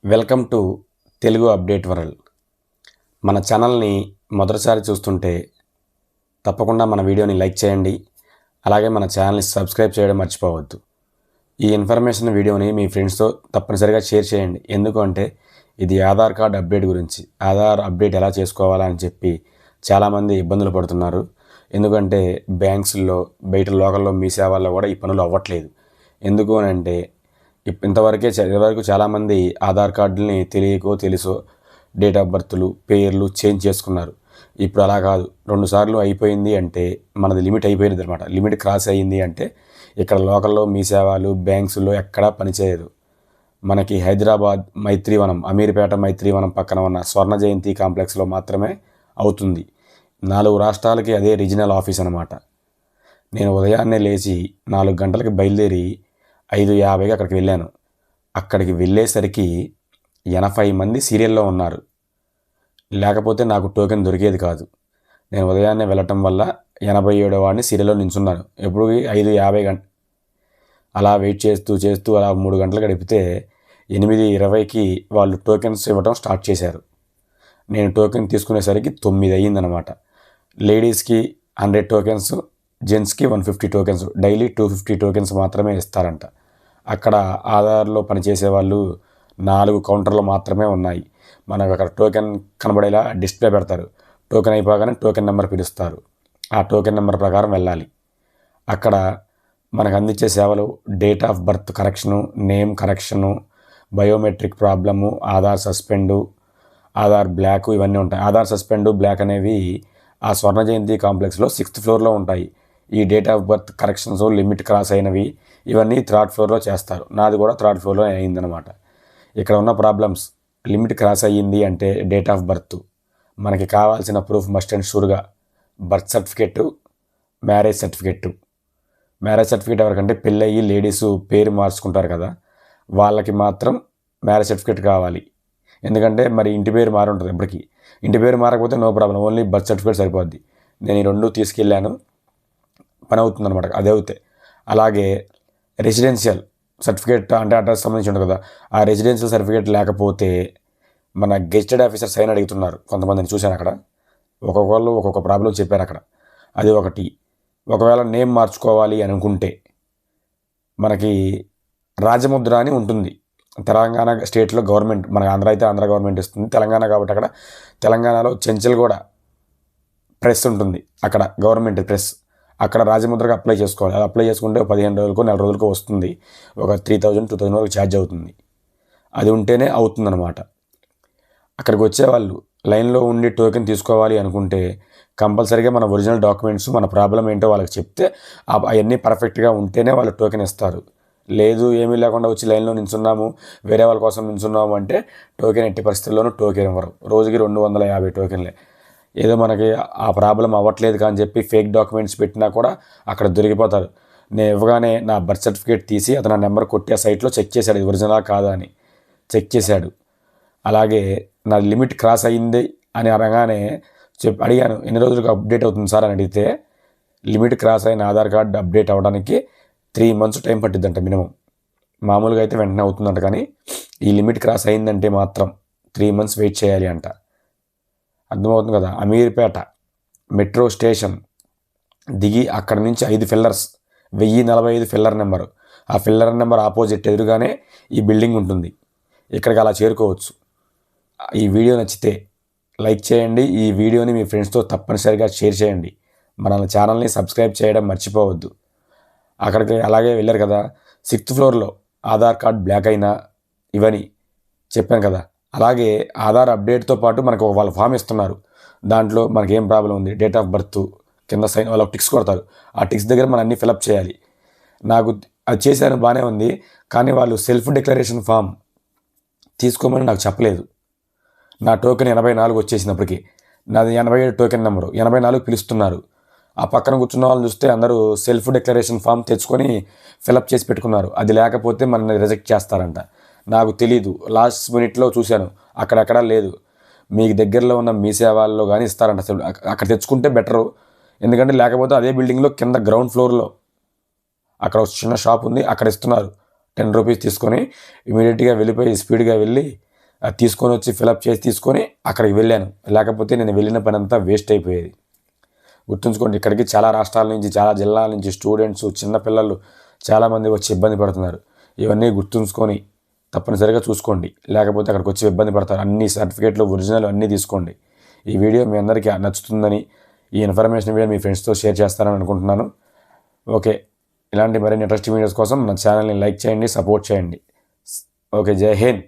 Welcome to Telugu update world. మన ఛానల్ని మొదటిసారి చూస్తుంటే తప్పకుండా మన వీడియోని లైక్ చేయండి. అలాగే మన ఛానల్ని సబ్స్క్రైబ్ చేయడం మర్చిపోవద్దు. ఈ ఇన్ఫర్మేషన్ వీడియోని మీ ఫ్రెండ్స్తో తప్పనిసరిగా షేర్ చేయండి. ఎందుకంటే ఇది ఆధార్ కార్డ్ అప్డేట్ గురించి. ఆధార్ అప్డేట్ ఎలా చేసుకోవాలని చెప్పి చాలామంది ఇబ్బందులు పడుతున్నారు. ఎందుకంటే బ్యాంక్స్లో బయట లోకల్లో మీ సేవల్లో కూడా ఈ పనులు అవ్వట్లేదు. ఎందుకు అని అంటే ఇంతవరకు చాలామంది ఆధార్ కార్డుని తెలుసో డేట్ ఆఫ్ బర్త్లు పేర్లు చేంజ్ చేసుకున్నారు. ఇప్పుడు అలా కాదు. 2 సార్లు అయిపోయింది అంటే మనది లిమిట్ అయిపోయింది అనమాట. లిమిట్ క్రాస్ అయ్యింది అంటే ఇక్కడ లోకల్లో మీ సేవలు బ్యాంక్స్లో ఎక్కడా పనిచేయదు. మనకి హైదరాబాద్ మైత్రివనం, అమీర్పేట మైత్రివనం పక్కన ఉన్న స్వర్ణ జయంతి కాంప్లెక్స్లో మాత్రమే అవుతుంది. 4 రాష్ట్రాలకి అదే రీజనల్ ఆఫీస్ అనమాట. నేను ఉదయాన్నే లేచి 4 గంటలకి బయలుదేరి 5:50కి అక్కడికి వెళ్ళాను. అక్కడికి వెళ్ళేసరికి 80 మంది సీరియల్లో ఉన్నారు. లేకపోతే నాకు టోకెన్ దొరికేది కాదు. నేను ఉదయాన్నే వెళ్ళటం వల్ల 87వ వాడిని సీరియల్లో నించున్నాను. ఎప్పుడు 5:50 అలా వెయిట్ చేస్తూ అలా 3 గంటలు గడిపితే 8:20కి వాళ్ళు టోకెన్స్ ఇవ్వడం స్టార్ట్ చేశారు. నేను టోకెన్ తీసుకునేసరికి 9 అయ్యిందనమాట. లేడీస్కి 100 టోకెన్స్, జెంట్స్కి 150 టోకెన్స్, డైలీ 250 టోకెన్స్ మాత్రమే ఇస్తారంట. అక్కడ ఆధార్లో పనిచేసే వాళ్ళు 4 కౌంటర్లు మాత్రమే ఉన్నాయి. మనకు అక్కడ టోకెన్ కనబడేలా డిస్ప్లే పెడతారు. టోకెన్ అయిపోగానే టోకెన్ నెంబర్ పిలుస్తారు. ఆ టోకెన్ నెంబర్ ప్రకారం వెళ్ళాలి. అక్కడ మనకు అందించే సేవలు date of birth correction, name correction, biometric problem, Aadhaar suspend, Aadhaar block, ఇవన్నీ ఉంటాయి. ఆధార్ సస్పెండు, బ్లాక్ అనేవి ఆ స్వర్ణ జయంతి కాంప్లెక్స్లో 6th ఫ్లోర్లో ఉంటాయి. ఈ date of birth corrections, limit cross అయినవి ఇవన్నీ 3rd ఫ్లోర్లో చేస్తారు. నాది కూడా 3rd ఫ్లోర్లో అయిందనమాట. ఇక్కడ ఉన్న ప్రాబ్లమ్స్, లిమిట్ క్రాస్ అయ్యింది అంటే డేట్ ఆఫ్ బర్త్ మనకి కావాల్సిన ప్రూఫ్ మస్ట్ అండ్ షూర్గా birth certificate, marriage certificate. Marriage certificate ఎవరికంటే పెళ్ళయ్యి లేడీసు పేరు మార్చుకుంటారు కదా, వాళ్ళకి మాత్రం మ్యారేజ్ సర్టిఫికేట్ కావాలి. ఎందుకంటే మరి ఇంటి పేరు మారి ఉంటుంది ఎప్పటికీ. ఇంటి పేరు మారకపోతే no problem, only birth certificate సరిపోద్ది. నేను ఈ 2 తీసుకెళ్ళాను, పని అవుతుందన్నమాట. అది అవుతాయి. అలాగే రెసిడెన్షియల్ సర్టిఫికేట్ అంటే అడ్రస్ సంబంధించి ఉంటుంది కదా, ఆ రెసిడెన్షియల్ సర్టిఫికేట్ లేకపోతే మన గెజిటెడ్ ఆఫీసర్ సైన్ అడుగుతున్నారు. కొంతమందిని చూశాను అక్కడ. ఒక్కొక్కళ్ళు ఒక్కొక్క ప్రాబ్లం చెప్పారు అక్కడ. అది ఒకటి. ఒకవేళ నేమ్ మార్చుకోవాలి అనుకుంటే మనకి రాజముద్ర అని ఉంటుంది. తెలంగాణ స్టేట్లో గవర్నమెంట్, మన ఆంధ్ర అయితే ఆంధ్ర గవర్నమెంట్ ఇస్తుంది. తెలంగాణ కాబట్టి అక్కడ తెలంగాణలో చెంచల్గూడ ప్రెస్ ఉంటుంది. అక్కడ గవర్నమెంట్ ప్రెస్, అక్కడ రాజముద్రగా అప్లై చేసుకోవాలి. అది అప్లై చేసుకుంటే 15 రోజులకో 4 రోజులకో వస్తుంది. ఒక 3,000-2,000 వరకు ఛార్జ్ అవుతుంది. అది ఉంటేనే అవుతుందన్నమాట. అక్కడికి వచ్చేవాళ్ళు లైన్లో ఉండి టోకెన్ తీసుకోవాలి అనుకుంటే కంపల్సరీగా మన ఒరిజినల్ డాక్యుమెంట్స్, మన ప్రాబ్లం ఏంటో వాళ్ళకి చెప్తే అవన్నీ పర్ఫెక్ట్గా ఉంటేనే వాళ్ళు టోకెన్ ఇస్తారు. లేదు ఏమీ లేకుండా వచ్చి లైన్లో నించున్నాము, వేరే వాళ్ళ కోసం నించున్నాము అంటే టోకెన్ ఎట్టి పరిస్థితుల్లోనూ టోకెన్ ఇవ్వరు. రోజుకి 250 టోకెన్లే. ఏదో మనకి ఆ ప్రాబ్లం అవ్వట్లేదు కానీ చెప్పి ఫేక్ డాక్యుమెంట్స్ పెట్టినా కూడా అక్కడ దొరికిపోతారు. నేను ఇవ్వగానే నా బర్త్ సర్టిఫికేట్ తీసి అతను ఆ నెంబర్ కొట్టి ఆ సైట్లో చెక్ చేశాడు, ఇది ఒరిజినలా కాదా అని చెక్ చేశాడు. అలాగే నా లిమిట్ క్రాస్ అయ్యింది అని అనగానే అడిగాను, ఎన్ని రోజులకు అప్డేట్ అవుతుంది సార్ అని అడిగితే, లిమిట్ క్రాస్ అయిన ఆధార్ కార్డు అప్డేట్ అవ్వడానికి 3 months టైం పట్టిద్దంట మినిమం. మామూలుగా అయితే వెంటనే అవుతుందంట, కానీ ఈ లిమిట్ క్రాస్ అయిందంటే మాత్రం 3 months వెయిట్ చేయాలి అంట. అర్థమవుతుంది కదా. అమీర్పేట మెట్రో స్టేషన్ దిగి అక్కడి నుంచి 5 ఫిల్లర్స్, 1045 ఫిల్లర్ నెంబరు. ఆ ఫిల్లర్ నెంబర్ ఆపోజిట్ ఎదురుగానే ఈ బిల్డింగ్ ఉంటుంది. ఇక్కడికి అలా చేరుకోవచ్చు. ఈ వీడియో నచ్చితే లైక్ చేయండి. ఈ వీడియోని మీ ఫ్రెండ్స్తో తప్పనిసరిగా షేర్ చేయండి. మన ఛానల్ని సబ్స్క్రైబ్ చేయడం మర్చిపోవద్దు. అక్కడికి అలాగే వెళ్ళారు కదా, 6th ఫ్లోర్లో ఆధార్ కార్డ్ బ్లాక్ అయినా ఇవని చెప్పాను కదా. అలాగే ఆధార్ అప్డేట్తో పాటు మనకు వాళ్ళ ఫామ్ ఇస్తున్నారు. దాంట్లో మనకి ఏం ప్రాబ్లం ఉంది, డేట్ ఆఫ్ బర్త్ కింద సైన్, వాళ్ళు టిక్స్ కొడతారు. ఆ టిక్స్ దగ్గర మనం అన్నీ ఫిలప్ చేయాలి. నాకు అది చేశాను, బాగానే ఉంది. కానీ వాళ్ళు సెల్ఫ్ డిక్లరేషన్ ఫామ్ తీసుకోమని నాకు చెప్పలేదు. నా టోకెన్ 84 వచ్చేసినప్పటికీ నాది 87 టోకెన్ నెంబరు, 84 పిలుస్తున్నారు. ఆ పక్కన కూర్చున్న వాళ్ళని చూస్తే అందరూ సెల్ఫ్ డిక్లరేషన్ ఫామ్ తెచ్చుకొని ఫిలప్ చేసి పెట్టుకున్నారు. అది లేకపోతే మనల్ని రిజెక్ట్ చేస్తారంట. నాకు తెలీదు. లాస్ట్ మినిట్లో చూశాను, అక్కడెక్కడా లేదు. మీకు దగ్గరలో ఉన్న మీ సేవల్లో కానీ ఇస్తారంట. అక్కడ తెచ్చుకుంటే బెటరు. ఎందుకంటే లేకపోతే అదే బిల్డింగ్లో కింద గ్రౌండ్ ఫ్లోర్లో అక్కడ ఒక చిన్న షాప్ ఉంది, అక్కడ ఇస్తున్నారు. 10 రూపీస్ తీసుకొని ఇమీడియట్గా వెళ్ళిపోయి స్పీడ్గా వెళ్ళి అది తీసుకొని వచ్చి ఫిలప్ చేసి తీసుకొని అక్కడికి వెళ్ళాను. లేకపోతే నేను వెళ్ళిన పని అంతా వేస్ట్ అయిపోయేది. గుర్తుంచుకోండి, ఇక్కడికి చాలా రాష్ట్రాల నుంచి, చాలా జిల్లాల నుంచి స్టూడెంట్స్, చిన్నపిల్లలు చాలామంది వచ్చి ఇబ్బంది పడుతున్నారు. ఇవన్నీ గుర్తుంచుకొని తప్పనిసరిగా చూసుకోండి, లేకపోతే అక్కడికి వచ్చి ఇబ్బంది పడతారు. అన్ని సర్టిఫికేట్లు ఒరిజినల్ అన్నీ తీసుకోండి. ఈ వీడియో మీ అందరికీ నచ్చుతుందని, ఈ ఇన్ఫర్మేషన్ వీడియో మీ ఫ్రెండ్స్తో షేర్ చేస్తారని అనుకుంటున్నాను. ఓకే, ఇలాంటి మరిన్ని ఇంట్రెస్టింగ్ వీడియోస్ కోసం నా ఛానల్ని లైక్ చేయండి, సపోర్ట్ చేయండి. ఓకే, జై హింద్.